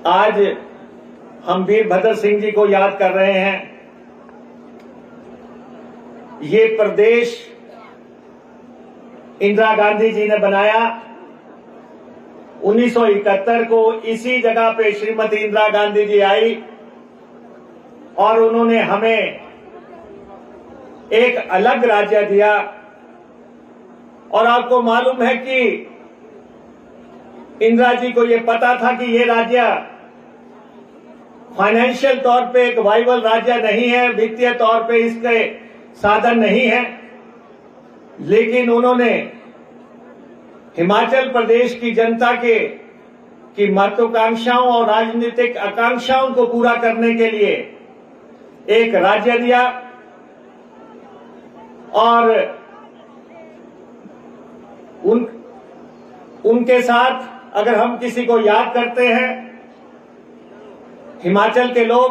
आज हम वीरभद्र सिंह जी को याद कर रहे हैं। ये प्रदेश इंदिरा गांधी जी ने बनाया। 1971 को इसी जगह पे श्रीमती इंदिरा गांधी जी आई और उन्होंने हमें एक अलग राज्य दिया। और आपको मालूम है कि इंदिरा जी को यह पता था कि ये राज्य फाइनेंशियल तौर पे एक वाइबल राज्य नहीं है, वित्तीय तौर पे इसके साधन नहीं है, लेकिन उन्होंने हिमाचल प्रदेश की जनता की महत्वाकांक्षाओं और राजनीतिक आकांक्षाओं को पूरा करने के लिए एक राज्य दिया। और उनके साथ अगर हम किसी को याद करते हैं हिमाचल के लोग,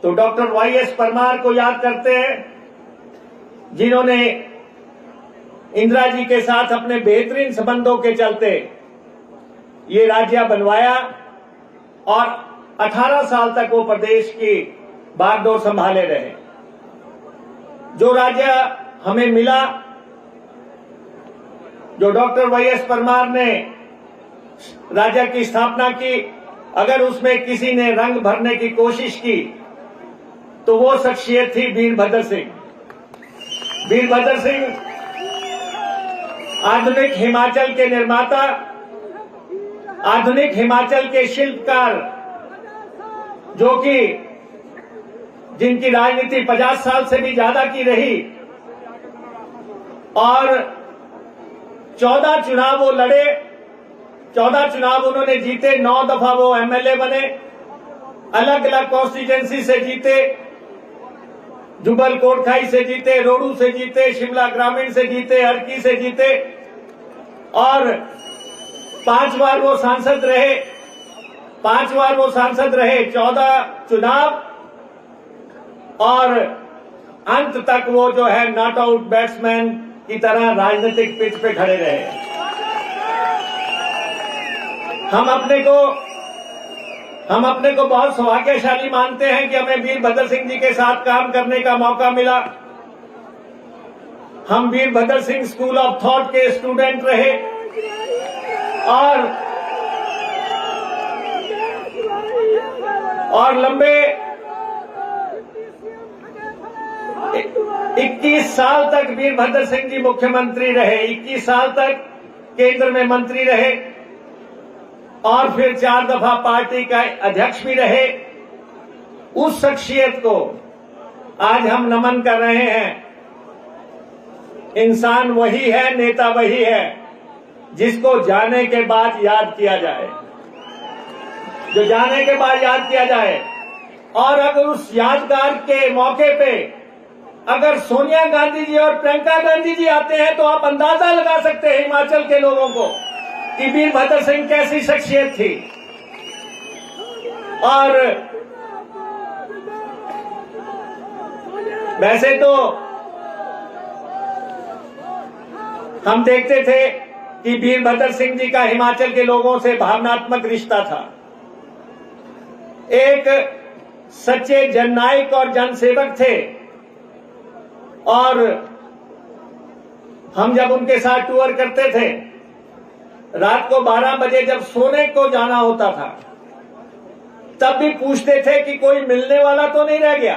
तो डॉक्टर वाईएस परमार को याद करते हैं, जिन्होंने इंदिरा जी के साथ अपने बेहतरीन संबंधों के चलते ये राज्य बनवाया और 18 साल तक वो प्रदेश की बागडोर संभाले रहे। जो राज्य हमें मिला, जो डॉक्टर वाईएस परमार ने राज्य की स्थापना की, अगर उसमें किसी ने रंग भरने की कोशिश की तो वो शख्सियत थी वीरभद्र सिंह। वीरभद्र सिंह आधुनिक हिमाचल के निर्माता, आधुनिक हिमाचल के शिल्पकार, जो कि जिनकी राजनीति 50 साल से भी ज्यादा की रही और 14 चुनाव वो लड़े, 14 चुनाव उन्होंने जीते, 9 दफा वो एमएलए बने, अलग अलग कॉन्स्टिट्यूएंसी से जीते, जुबल कोटखाई से जीते, रोडू से जीते, शिमला ग्रामीण से जीते, हरकी से जीते और 5 बार वो सांसद रहे। 5 बार वो सांसद रहे, 14 चुनाव, और अंत तक वो जो है नॉट आउट बैट्समैन की तरह राजनीतिक पिच पे खड़े रहे। हम अपने को बहुत सौभाग्यशाली मानते हैं कि हमें वीरभद्र सिंह जी के साथ काम करने का मौका मिला। हम Virbhadra Singh school of thought के स्टूडेंट रहे और लंबे 21 साल तक वीरभद्र सिंह जी मुख्यमंत्री रहे, 21 साल तक केंद्र में मंत्री रहे और फिर 4 दफा पार्टी का अध्यक्ष भी रहे। उस शख्सियत को आज हम नमन कर रहे हैं। इंसान वही है, नेता वही है जिसको जाने के बाद याद किया जाए, जो जाने के बाद याद किया जाए। और अगर उस यादगार के मौके पे अगर सोनिया गांधी जी और प्रियंका गांधी जी आते हैं तो आप अंदाजा लगा सकते हैं हिमाचल के लोगों को कि वीरभद्र सिंह कैसी शख्सियत थी। और वैसे तो हम देखते थे कि वीरभद्र सिंह जी का हिमाचल के लोगों से भावनात्मक रिश्ता था। एक सच्चे जननायक और जनसेवक थे और हम जब उनके साथ टूर करते थे, रात को 12 बजे जब सोने को जाना होता था तब भी पूछते थे कि कोई मिलने वाला तो नहीं रह गया।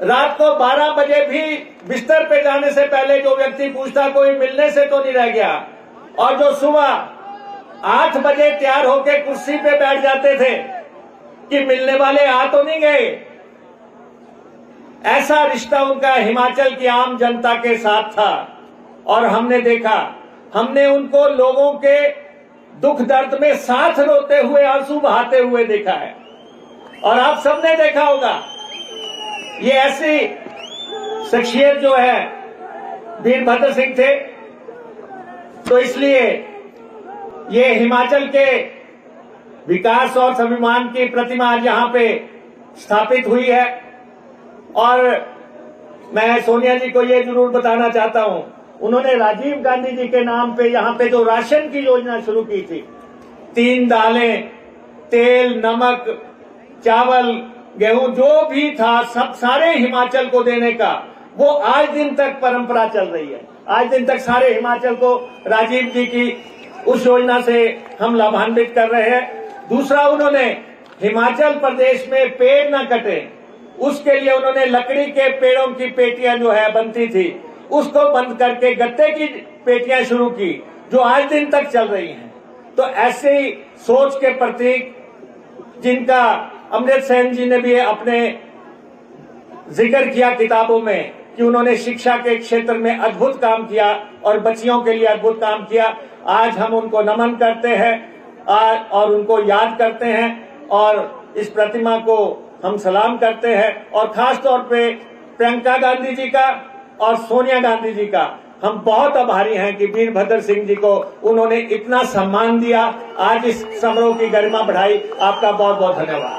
रात को 12 बजे भी बिस्तर पे जाने से पहले जो व्यक्ति पूछता कोई मिलने से तो नहीं रह गया, और जो सुबह 8 बजे तैयार होकर कुर्सी पे बैठ जाते थे कि मिलने वाले आ तो नहीं गए। ऐसा रिश्ता उनका हिमाचल की आम जनता के साथ था। और हमने देखा, हमने उनको लोगों के दुख दर्द में साथ रोते हुए, आंसू बहाते हुए देखा है। और आप सबने देखा होगा, ये ऐसी शख्सियत जो है वीरभद्र सिंह थे। तो इसलिए ये हिमाचल के विकास और स्वाभिमान की प्रतिमा यहां पे स्थापित हुई है। और मैं सोनिया जी को ये जरूर बताना चाहता हूं, उन्होंने राजीव गांधी जी के नाम पे यहां पे जो राशन की योजना शुरू की थी, 3 दालें तेल, नमक, चावल, गेहूं जो भी था सब सारे हिमाचल को देने का वो आज दिन तक परंपरा चल रही है। आज दिन तक सारे हिमाचल को राजीव जी की उस योजना से हम लाभान्वित कर रहे हैं। दूसरा, उन्होंने हिमाचल प्रदेश में पेड़ न कटे उसके लिए उन्होंने लकड़ी के पेड़ों की पेटियां जो है बनती थी उसको बंद करके गत्ते की पेटियां शुरू की जो आज दिन तक चल रही हैं। तो ऐसे ही सोच के प्रतीक जिनका अमृत सेन जी ने भी अपने जिक्र किया किताबों में कि उन्होंने शिक्षा के क्षेत्र में अद्भुत काम किया और बच्चियों के लिए अद्भुत काम किया, आज हम उनको नमन करते हैं और उनको याद करते हैं और इस प्रतिमा को हम सलाम करते हैं। और खास तौर पे प्रियंका गांधी जी का और सोनिया गांधी जी का हम बहुत आभारी हैं कि वीरभद्र सिंह जी को उन्होंने इतना सम्मान दिया, आज इस समारोह की गरिमा बढ़ाई। आपका बहुत बहुत धन्यवाद।